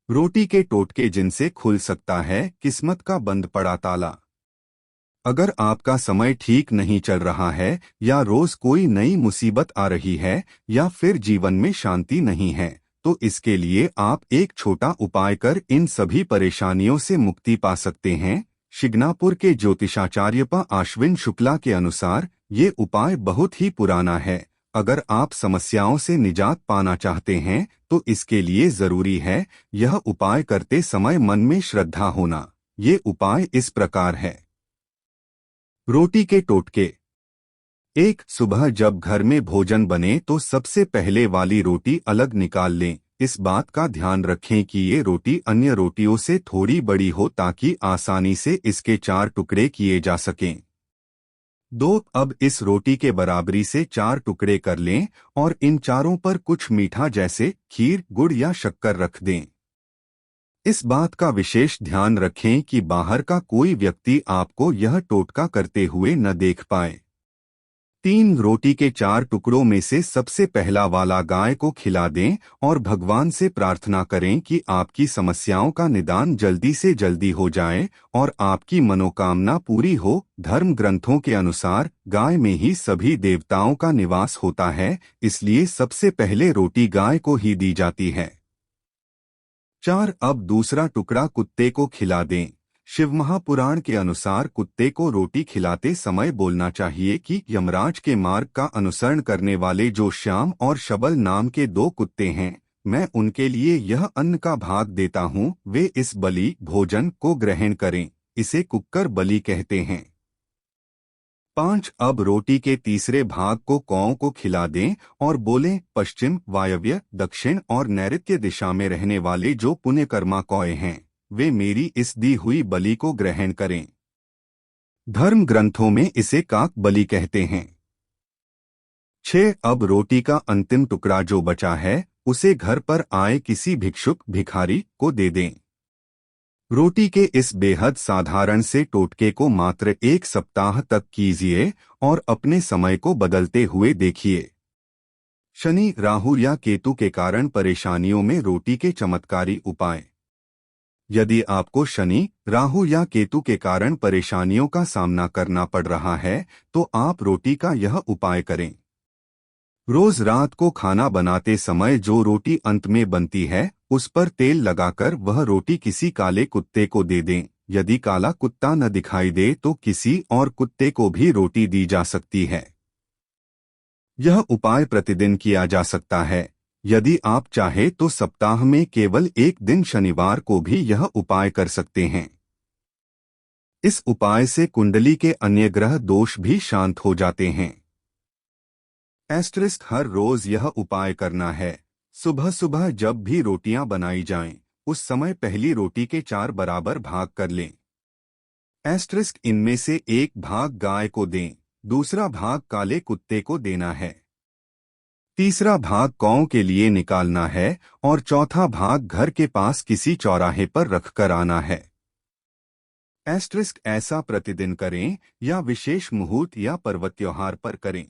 रोटी के टोटके जिनसे खुल सकता है किस्मत का बंद पड़ा ताला। अगर आपका समय ठीक नहीं चल रहा है या रोज कोई नई मुसीबत आ रही है या फिर जीवन में शांति नहीं है, तो इसके लिए आप एक छोटा उपाय कर इन सभी परेशानियों से मुक्ति पा सकते हैं। शिग्नापुर के ज्योतिषाचार्य प आश्विन शुक्ला के अनुसार ये उपाय बहुत ही पुराना है। अगर आप समस्याओं से निजात पाना चाहते हैं तो इसके लिए जरूरी है यह उपाय करते समय मन में श्रद्धा होना। ये उपाय इस प्रकार है। रोटी के टोटके। एक, सुबह जब घर में भोजन बने तो सबसे पहले वाली रोटी अलग निकाल लें। इस बात का ध्यान रखें कि ये रोटी अन्य रोटियों से थोड़ी बड़ी हो ताकि आसानी से इसके 4 टुकड़े किए जा सकें। 2, अब इस रोटी के बराबरी से 4 टुकड़े कर लें और इन चारों पर कुछ मीठा जैसे खीर, गुड़ या शक्कर रख दें। इस बात का विशेष ध्यान रखें कि बाहर का कोई व्यक्ति आपको यह टोटका करते हुए न देख पाए। 3, रोटी के 4 टुकड़ों में से सबसे पहला वाला गाय को खिला दें और भगवान से प्रार्थना करें कि आपकी समस्याओं का निदान जल्दी से जल्दी हो जाए और आपकी मनोकामना पूरी हो। धर्म ग्रंथों के अनुसार गाय में ही सभी देवताओं का निवास होता है, इसलिए सबसे पहले रोटी गाय को ही दी जाती है। 4, अब दूसरा टुकड़ा कुत्ते को खिला दें। शिव महापुराण के अनुसार कुत्ते को रोटी खिलाते समय बोलना चाहिए कि यमराज के मार्ग का अनुसरण करने वाले जो श्याम और शबल नाम के 2 कुत्ते हैं, मैं उनके लिए यह अन्न का भाग देता हूँ, वे इस बलि भोजन को ग्रहण करें। इसे कुक्कर बलि कहते हैं। 5, अब रोटी के तीसरे भाग को कौओं को खिला दें और बोलें, पश्चिम, वायव्य, दक्षिण और नैऋत्य दिशा में रहने वाले जो पुण्यकर्मा कौए हैं, वे मेरी इस दी हुई बलि को ग्रहण करें। धर्म ग्रंथों में इसे काक बलि कहते हैं। 6, अब रोटी का अंतिम टुकड़ा जो बचा है उसे घर पर आए किसी भिक्षुक भिखारी को दे दें। रोटी के इस बेहद साधारण से टोटके को मात्र 1 सप्ताह तक कीजिए और अपने समय को बदलते हुए देखिए। शनि, राहु या केतु के कारण परेशानियों में रोटी के चमत्कारी उपाय। यदि आपको शनि, राहु या केतु के कारण परेशानियों का सामना करना पड़ रहा है तो आप रोटी का यह उपाय करें। रोज रात को खाना बनाते समय जो रोटी अंत में बनती है उस पर तेल लगाकर वह रोटी किसी काले कुत्ते को दे दें। यदि काला कुत्ता न दिखाई दे तो किसी और कुत्ते को भी रोटी दी जा सकती है। यह उपाय प्रतिदिन किया जा सकता है। यदि आप चाहे तो सप्ताह में केवल एक दिन शनिवार को भी यह उपाय कर सकते हैं। इस उपाय से कुंडली के अन्य ग्रह दोष भी शांत हो जाते हैं। * हर रोज यह उपाय करना है। सुबह सुबह जब भी रोटियां बनाई जाएं, उस समय पहली रोटी के 4 बराबर भाग कर लें। * इनमें से एक भाग गाय को दें, दूसरा भाग काले कुत्ते को देना है, तीसरा भाग कौओं के लिए निकालना है और चौथा भाग घर के पास किसी चौराहे पर रखकर आना है। ऐसा प्रतिदिन करें या विशेष मुहूर्त या पर्व त्योहार पर करें।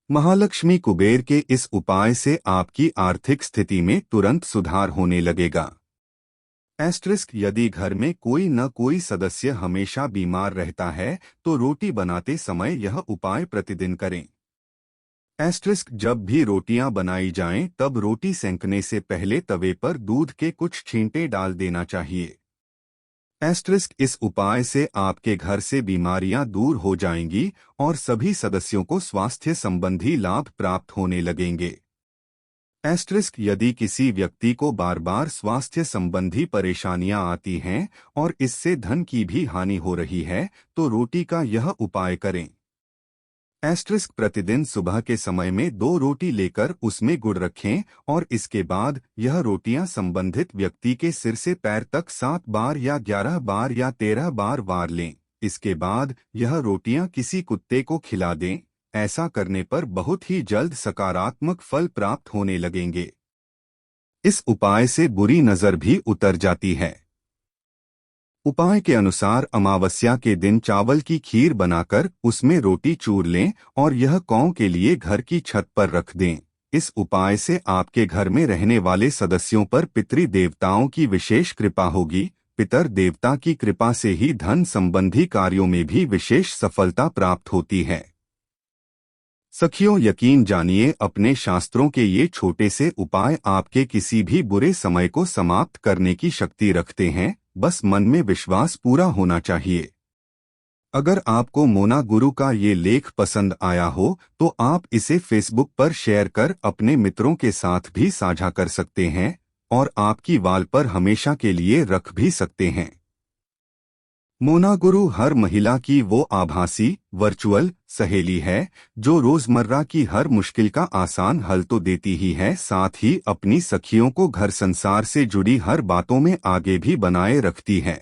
महालक्ष्मी कुबेर के इस उपाय से आपकी आर्थिक स्थिति में तुरंत सुधार होने लगेगा। यदि घर में कोई न कोई सदस्य हमेशा बीमार रहता है तो रोटी बनाते समय यह उपाय प्रतिदिन करें। जब भी रोटियां बनाई जाएं तब रोटी सेंकने से पहले तवे पर दूध के कुछ छींटे डाल देना चाहिए। इस उपाय से आपके घर से बीमारियां दूर हो जाएंगी और सभी सदस्यों को स्वास्थ्य संबंधी लाभ प्राप्त होने लगेंगे। यदि किसी व्यक्ति को बार बार स्वास्थ्य संबंधी परेशानियां आती हैं और इससे धन की भी हानि हो रही है तो रोटी का यह उपाय करें। प्रतिदिन सुबह के समय में 2 रोटी लेकर उसमें गुड़ रखें और इसके बाद यह रोटियां संबंधित व्यक्ति के सिर से पैर तक 7 बार या 11 बार या 13 बार वार लें। इसके बाद यह रोटियां किसी कुत्ते को खिला दें। ऐसा करने पर बहुत ही जल्द सकारात्मक फल प्राप्त होने लगेंगे। इस उपाय से बुरी नजर भी उतर जाती है। उपाय के अनुसार अमावस्या के दिन चावल की खीर बनाकर उसमें रोटी चूर लें और यह कौओं के लिए घर की छत पर रख दें। इस उपाय से आपके घर में रहने वाले सदस्यों पर पितृ देवताओं की विशेष कृपा होगी। पितर देवता की कृपा से ही धन संबंधी कार्यों में भी विशेष सफलता प्राप्त होती है। सखियों, यकीन जानिए, अपने शास्त्रों के ये छोटे से उपाय आपके किसी भी बुरे समय को समाप्त करने की शक्ति रखते हैं। बस मन में विश्वास पूरा होना चाहिए। अगर आपको मोना गुरु का ये लेख पसंद आया हो तो आप इसे फेसबुक पर शेयर कर अपने मित्रों के साथ भी साझा कर सकते हैं और आपकी वाल पर हमेशा के लिए रख भी सकते हैं। मोना गुरु हर महिला की वो आभासी वर्चुअल सहेली है जो रोजमर्रा की हर मुश्किल का आसान हल तो देती ही है, साथ ही अपनी सखियों को घर संसार से जुड़ी हर बातों में आगे भी बनाए रखती है।